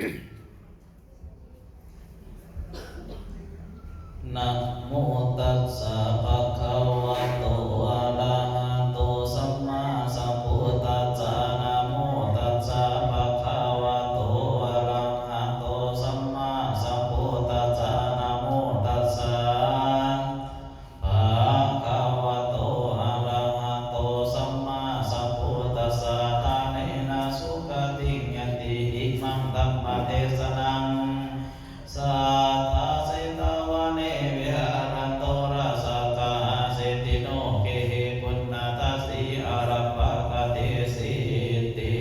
นะโมตัสสะภะคะวะโตอะระหะโตสัมมาสัมพุทธัสสะนะโมตัสสะภะคะวะโตอะระหะโตสัมมาสัมพุทธัสสะนะโมตัสสะภะคะวะโตอะระหะโตสัมมาสัมพุทธัสสะทาเนนะสุขติยันติอิมังธัมมเทศนังสัทธาสิตาวะเนวิหารันโตราสกาเสติโนเกหิปุณณทัสสีอารัปปะกเตสิติ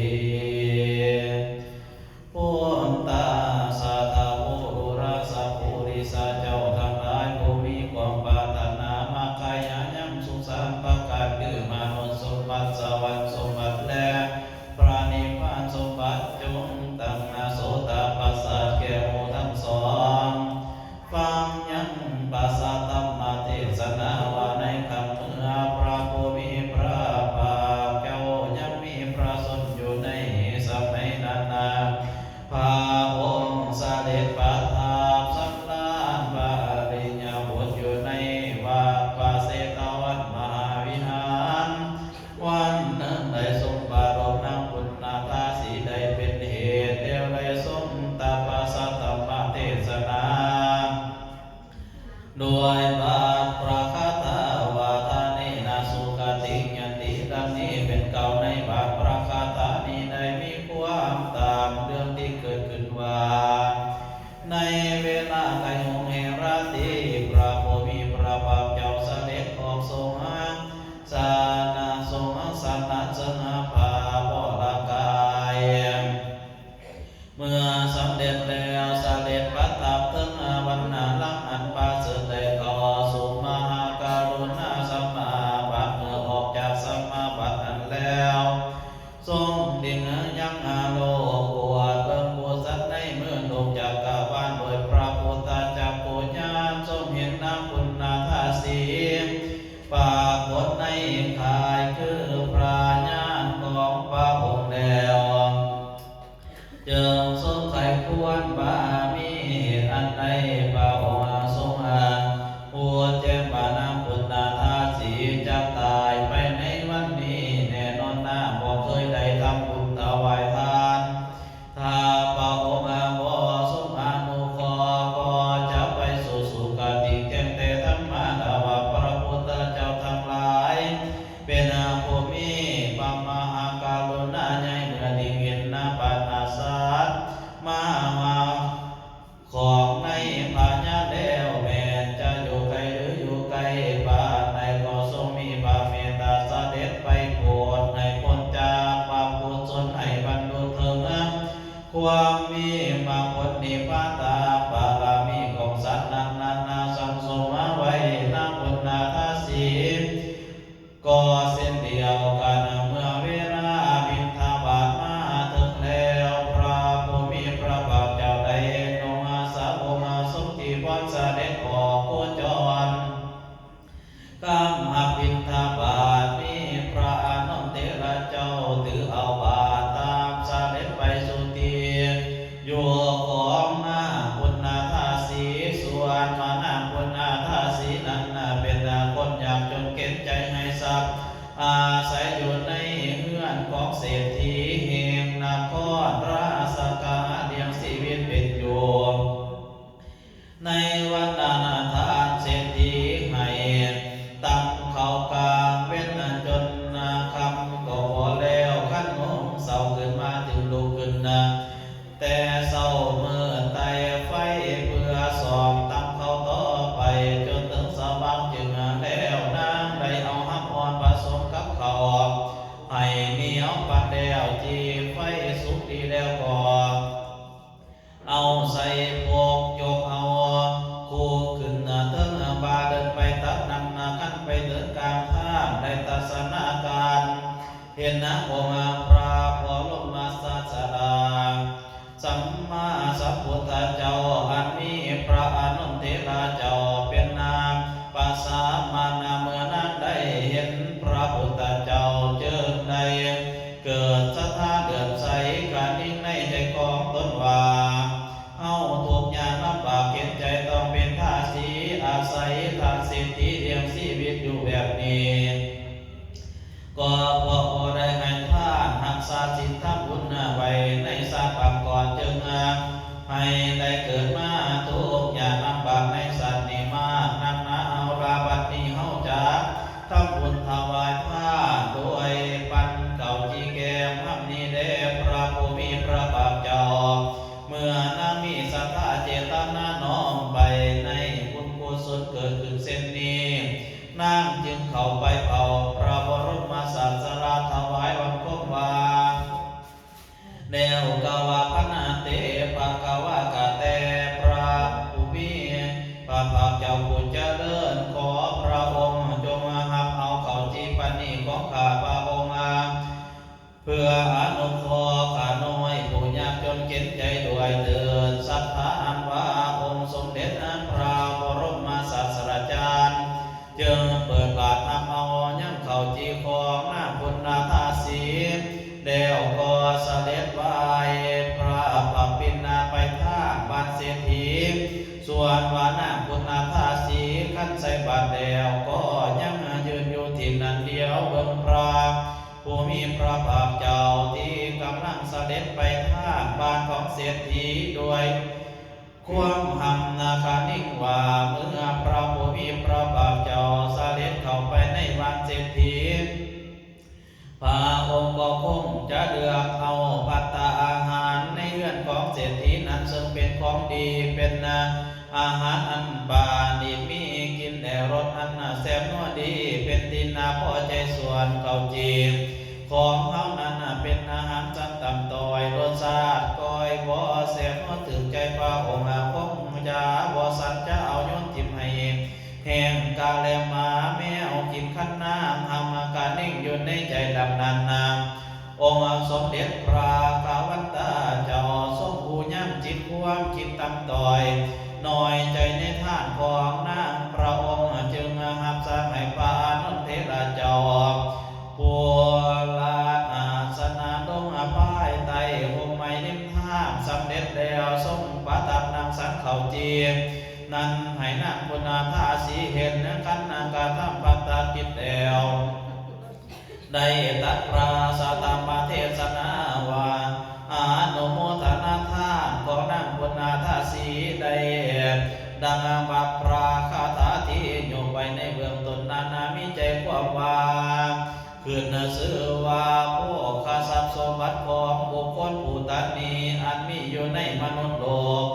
พุทธาสัทธาภูรุราสภูริสาเจ้าทั้งหลายผู้มีความปรารถนามาขยายังสุขสันต์ประกาศคือมนุษย์สมบัติสวรรค์สมบัติและพระนิพพานสมบัติจงตั้งนาโสตปัสสะแก่หมู่ทั้งสองฟังยังปัสสะธรรมเทศนาว่าในคำเมื่อพระผู้มีพระภาคเจ้ายังมีพระชนอยู่ในสมัยนั้นพระองค์เสด็จประทับสังฆานบาริญญาบุตรอยู่ในวัดปาเสตวัดมหาวิหารวันหนึ่งได้ทรงปรารภนางปุณณตาสีได้เป็นเหตุเดียวได้ทรงตปัสสะธรรมเทศนาโดยบาทพระคาถาวาทานินาสุขติยันติดังนี้เป็นเก่าในบาทพระคาถานี้ได้มีความตามเรื่องที่เกิดขึ้นว่าในเวลาไกลหงแห่งราตรีพระผู้มีพระภาคเจ้าเสด็จออกทรงสานาทรงสันนัสนาภาพรกายเมื่อสำเร็จแล้วเสด็จประทับถึงวันนาลังอันประเสริฐได้ต่อสู่มหากรุณาสมาบัติเมื่อออกจากสมาบัตินั้นแล้วทรงดิ่งยังโลกบวชเบิ่งผู้สัตว์ในเมืองโลกจักรวาลโดยพระพุทธจักขุญาณทรงเห็นนางปุณณทัสสีปรากฏในกายคือพระญาณของพระองค์แล้วจึงทรงไข้ควรบามีอันใดพระองค์ทรงผู้แจ้งว่านางปุณณทัสสีจะตายไปในวันนี้แน่นอนนะบ่เคยได้ทำบุญถวายทานถ้าพระองค์บ่ทรงอนุเคราะห์ก็จะไปสู่สุคติแจ้งแต่ธรรมะว่าพระพุทธเจ้าทั้งหลายเป็นผู้มีพระมหากรุณาใหญ่เมื่อได้เห็นปัญหาสัตว์มาของในพระญาณแล้วแม้จะอยู่ไกลหรืออยู่ไกลปานใดก็ทรงมีพระเมตตาเสด็จไปโปรดให้พ้นจากความกุศลให้บรรลุถึงความมีมรรคผลนิพพานตามบารมีของสัตว์นั้นสังสมไว้นางปุณณทัสสีก็เส้นเดียวกันเมื่อเวลาบิณฑบาตมาถึงแล้วพระผู้มีพระภาคเจ้าได้ทรงสาวกสมที่พรเสด็จออกโคจรกำหับบิณฑบาตมีพระอานนท์เถระเจ้าถือเอาบาตรตามเสด็จไปสู่ที่อยู่ของนางปุณณทัสสีส่วนมานางปุณณทัสสีนั้นเป็นคนยากจนเข็นใจให้ทรัพย์อาศัยอยู่ในเฮือนของเศรษฐีแห่งนครราชกาเลี้ยงชีวิตเป็นอยู่ในวันนั้นทานเศรษฐีให้ตั้งเขากลางเว้นจนคำก็พอแล้วขั้นงงเศร้าขึ้นมาจึงลุกขึ้นแต่เศร้าเมื่อไต่ไฟเพื่อสอบตั้งเขาต่อไปจนถึงสว่างจึงแล้วนางได้เอาหักอ่อนผสมกับเขาให้เหนียวปัดแล้วจีไฟสุกดีแล้วก็เอาใส่พวกยกเอาคู่ขึ้นเถิงบาเดินไปตักนำขั้นไปเดินกลางทางได้ทัศนาการเห็นองค์พระบรมศาสดาสัมมาสัมพุทธเจ้าอันมีพระอานนท์เถระเจ้าเป็นนามปัสสามานาเมื่อนั้นได้เห็นพระพุทธเจ้าเจิดได้เกิดศรัทธาเดือดใสการนิ่งในใจของตนว่า จึงให้ได้เกิดมาทุกอย่างลำบากในสัตว์นี้มากนักหนาเอาลาบัดนี้เฮาจะทำบุญถวายผ้าด้วยปันเก่าจีแก้มห้ำนี้เด้พระผู้มีพระภาคเจ้าเมื่อนางมีศรัทธาเจตนาน้อมไปในบุญกุศลเกิดขึ้นเส้นนี้นางจึงเข้าไปเผาพระบรมศาสดาถวายบังคมว่าเดวกาวาพนาเตปะกาวากะเตพระผู้มีพระภาคเจ้าผู้เจริญขอพระองค์จงรับเอาเขาจีปณีของข้าพระองค์เพื่ออนุเคราะห์ข้าน้อยผู้ยากจนเข็นใจด้วยเถิดศรัทธาอันว่าองค์สมเด็จพระบรมศาสดาจารย์จึงเปิดบาตรทำเอายังเขาจีของหน้าพุทธาทาสีเดวก็เสด็จไปพระปัปปินาไปท่าบ้านเศรษฐีส่วนวานาพุทธาทาสีขั้นใส่บาตรเดวก็ยังยืนอยู่ที่นั่นเดียวเบิ่งพระผู้มีพระภาคเจ้าที่กำลังเสด็จไปท่าบ้านของเศรษฐีด้วยความหำนาคานิ่งว่าเมื่อพระผู้มีพระภาคเจ้าเสด็จเข้าไปในบ้านเศรษฐีพระองค์ก็คงจะเลือกเอาภัตตาอาหารในเรือนของเศรษฐีนั้นซึ่งเป็นของดีเป็นอาหารอันบาดีมีกินแต่รสอันแซ่บนัวดีเป็นที่น่าพอใจส่วนเขาจีของเขานั้นเป็นอาหารจันต่ำต้อยรสชาติก้อยบ่แซ่บนัวถึงใจพระองค์คงจะบ่สันจะเอาโยนทิมให้แห่งกาแลมาแมวกินขันน้ำทำอาการนิ่งอยู่ในใจดำนานนามองค์สมเด็จพระกาวันตาเจ้าทรงผู้ย่ำจิตความคิดต่ำต้อยน้อยใจในท่านของนางพระองค์จึงหับสร้างให้พระอนุเทระเจ้าผู้ลาอาสนะดงอภัยไตหงไม้นิ่มท่าสำเร็จแล้วทรงประทับนางสังเขาจีนั้นให้นางพุทธาทาสีเห็นขันนางกาทำปัตตากิจแล้วได้ตัดปราสาตามเทศนาว่าอานุโมทนาทานของนางพุทธาทาสีได้ดังบัพราคาถาที่โยมไว้ในเบื้องต้นนานามิใจความว่าขึ้นชื่อว่าโภคทรัพย์สมบัติของบุคคลผู้ตันนี้อันมีอยู่ในมนุษย์โลก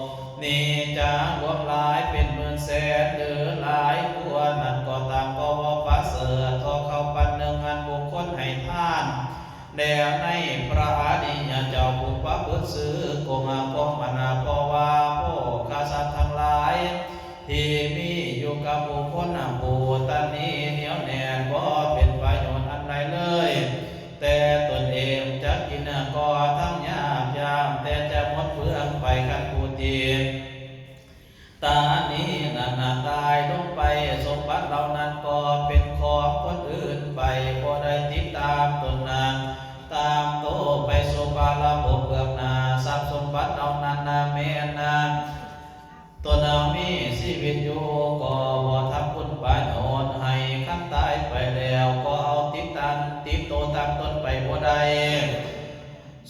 นี่จะรวมหลายเป็นหมื่นแสนหรือหลายกว่านั้นก็ตามก็ว่าประเสริฐทอเข้าปันหนึ่งอันบุคคลให้ท่านแด่ในพระอริยเจ้าผู้พระพุทธซื้อกงกงมนาภว่าโภคทรัพย์ทั้งหลายที่มีอยู่กับบุคคลผู้ตันนี้เหนียวแน่นบ่เป็นประโยชน์อันใดเลยแต่ตนเองจะกินก็ทั้งยากยามแต่จะหมดเปลืองไปกันผู้ทีตานี้นาตายลงไปสมบัติเหล่านั้นก็เป็นของคนอื่นไปบ่ได้ติดตามตนนั้นตามโตไปสู่บาลภพเบื้องหน้าทรัพย์สมบัติเหล่านั้นแม้นตัวเรามีชีวิตอยู่ก็บ่ทำคุณประโยชน์ให้ขั้นตายไปแล้วก็เอาติดโตตามตนไปบ่ได้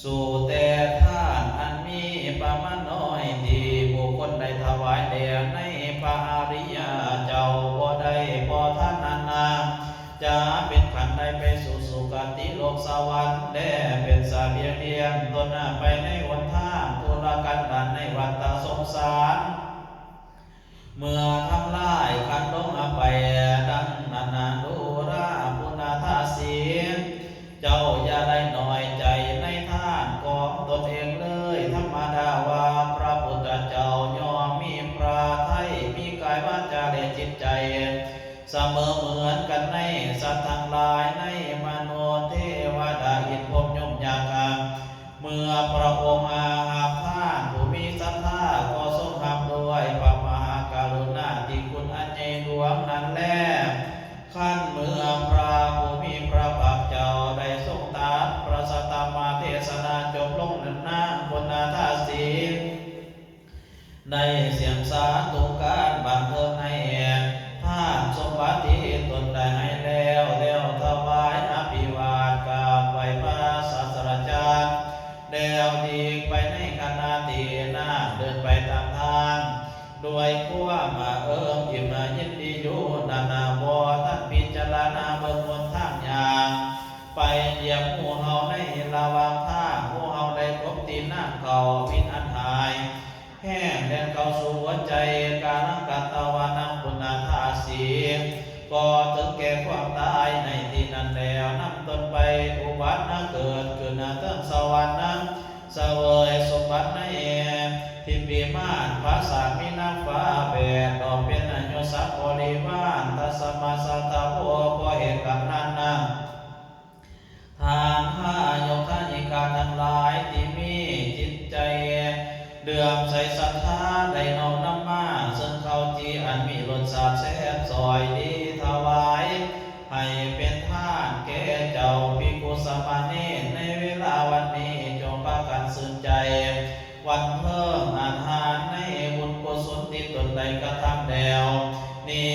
สู่แต่ท่านอันมีประมาณน้อยที่บุคคลได้ถวายแด่ในพระอริยเจ้าบ่ได้พอท่านนาจะเป็นขันใดไปสู่สุคติโลกสวรรค์ได้เป็นสาเบียงเดียมตนไปในวันท่าทุรกันดานในวัฏสงสารเมื่อทำลายขันลงไปดังนาดูราพุทธาทาสีเจ้าอย่าได้น้อยใจในท่านของตนเองเลยธรรมดาว่าพระพุทธเจ้ายอมมีพระทัยมีกายวาจาและจิตใจเสมอเหมือนกันในสัตว์ทั้งหลายในมนุษย์เทวดาอินทร์พรหมยมยักษ์เมื่อพระองค์อาท่านผู้มีศรัทธาก็ทรงทำด้วยพระมหากรุณาธิคุณอันใหญ่หลวงนั้นแลขั้นเมื่อพระผู้มีพระภาคเจ้าได้ทรงตรัสพระสัตตมเทศนาจบลงนั้นนางพุทธาทาสีได้เสียงสาธุการบันเทิงให้ท่านสมบัติที่ตนได้ให้แล้วถวายอภิวาทกราบไหว้พระศาสดาจารย์แล้วดีไปในคณะเท ด้วยความมาอิ่มยินดีอยู่นานาบ่ท่านพิจารณาเบิ่งบนทางอย่างไปเหยียบหมู่เฮาในระหว่างทางหมู่เฮาได้พบตีนน้ำเขาพินอันหายแห้งแดนเข้าสู่หัวใจกาลังกัตตวานังปุณณธาสีก็ถึงแก่ความตายในที่นั้นแล้วนำตนไปอุบัติเกิดขึ้นถึงสวรรค์นั้นเสวยสมบัติในทิพิมานภาษามินาฟ้าแบกดอกเป็นอนุสัพบริวารตัสมาสัทธโภเพราะเหตุกรรมนั้นนะทานห้ายกท่านิการทั้งหลายที่มีจิตใจเดือมใส่ศรัทธาได้น้อมนำมาซึ่งเขาที่อันมีรสชาติแซ่บซอยดีถวายให้เป็นทานแก่เจ้าภิกขุสามเณรในเวลาวันนี้จงพากันสื่นใจวันเพิ่มอาหารในบุญกุศลที่ตนใดกระทำแล้วนี่